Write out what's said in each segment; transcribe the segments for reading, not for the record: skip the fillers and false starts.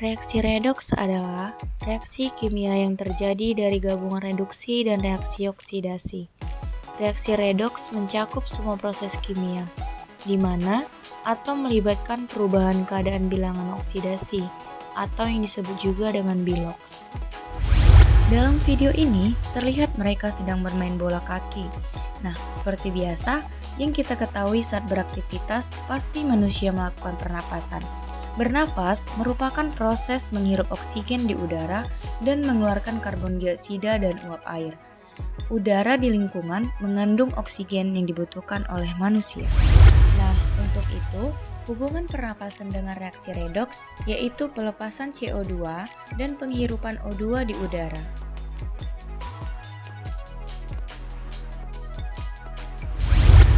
Reaksi redoks adalah reaksi kimia yang terjadi dari gabungan reduksi dan reaksi oksidasi. Reaksi redoks mencakup semua proses kimia, di mana atom melibatkan perubahan keadaan bilangan oksidasi, atau yang disebut juga dengan biloks. Dalam video ini, terlihat mereka sedang bermain bola kaki. Nah, seperti biasa, yang kita ketahui saat beraktivitas, pasti manusia melakukan pernapasan. Bernapas merupakan proses menghirup oksigen di udara dan mengeluarkan karbon dioksida dan uap air. Udara di lingkungan mengandung oksigen yang dibutuhkan oleh manusia. Nah, untuk itu, hubungan pernapasan dengan reaksi redoks yaitu pelepasan CO2 dan penghirupan O2 di udara.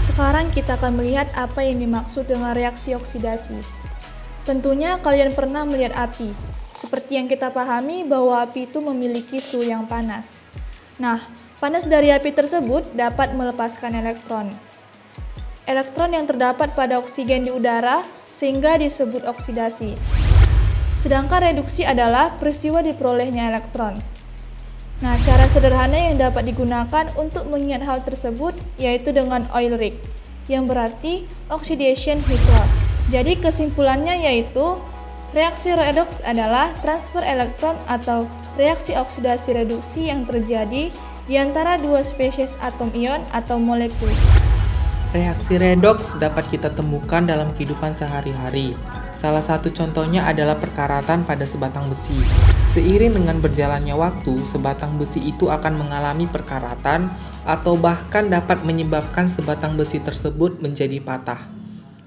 Sekarang kita akan melihat apa yang dimaksud dengan reaksi oksidasi. Tentunya kalian pernah melihat api. Seperti yang kita pahami bahwa api itu memiliki suhu yang panas. Nah, panas dari api tersebut dapat melepaskan elektron. Elektron yang terdapat pada oksigen di udara sehingga disebut oksidasi. Sedangkan reduksi adalah peristiwa diperolehnya elektron. Nah, cara sederhana yang dapat digunakan untuk mengingat hal tersebut yaitu dengan oil rig, yang berarti oxidation heat loss. Jadi kesimpulannya yaitu reaksi redoks adalah transfer elektron atau reaksi oksidasi reduksi yang terjadi di antara dua spesies atom ion atau molekul. Reaksi redoks dapat kita temukan dalam kehidupan sehari-hari. Salah satu contohnya adalah perkaratan pada sebatang besi. Seiring dengan berjalannya waktu, sebatang besi itu akan mengalami perkaratan atau bahkan dapat menyebabkan sebatang besi tersebut menjadi patah.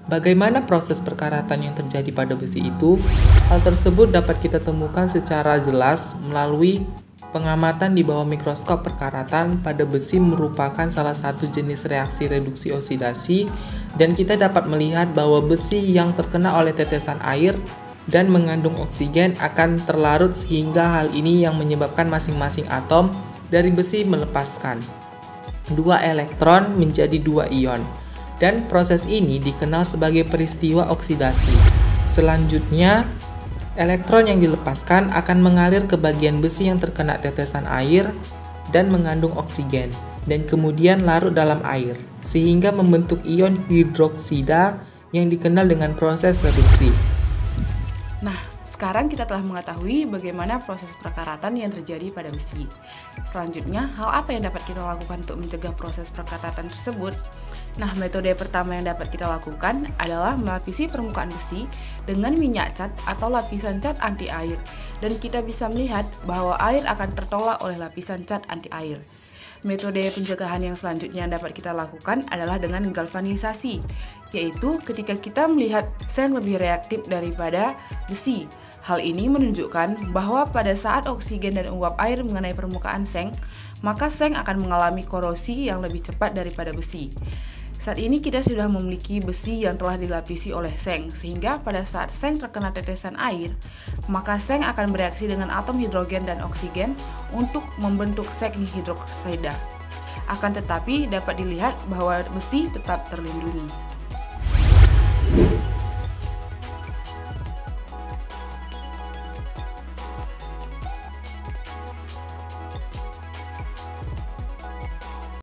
Bagaimana proses perkaratan yang terjadi pada besi itu? Hal tersebut dapat kita temukan secara jelas melalui pengamatan di bawah mikroskop. Perkaratan pada besi merupakan salah satu jenis reaksi reduksi oksidasi, dan kita dapat melihat bahwa besi yang terkena oleh tetesan air dan mengandung oksigen akan terlarut, sehingga hal ini yang menyebabkan masing-masing atom dari besi melepaskan 2 elektron menjadi 2 ion, dan proses ini dikenal sebagai peristiwa oksidasi. Selanjutnya, elektron yang dilepaskan akan mengalir ke bagian besi yang terkena tetesan air dan mengandung oksigen, dan kemudian larut dalam air, sehingga membentuk ion hidroksida yang dikenal dengan proses reduksi. Nah, sekarang kita telah mengetahui bagaimana proses perkaratan yang terjadi pada besi. Selanjutnya, hal apa yang dapat kita lakukan untuk mencegah proses perkaratan tersebut? Nah, metode pertama yang dapat kita lakukan adalah melapisi permukaan besi dengan minyak cat atau lapisan cat anti air, dan kita bisa melihat bahwa air akan tertolak oleh lapisan cat anti air. Metode pencegahan yang selanjutnya yang dapat kita lakukan adalah dengan galvanisasi, yaitu ketika kita melihat seng lebih reaktif daripada besi. Hal ini menunjukkan bahwa pada saat oksigen dan uap air mengenai permukaan seng, maka seng akan mengalami korosi yang lebih cepat daripada besi. Saat ini kita sudah memiliki besi yang telah dilapisi oleh seng, sehingga pada saat seng terkena tetesan air, maka seng akan bereaksi dengan atom hidrogen dan oksigen untuk membentuk seng hidroksida. Akan tetapi dapat dilihat bahwa besi tetap terlindungi.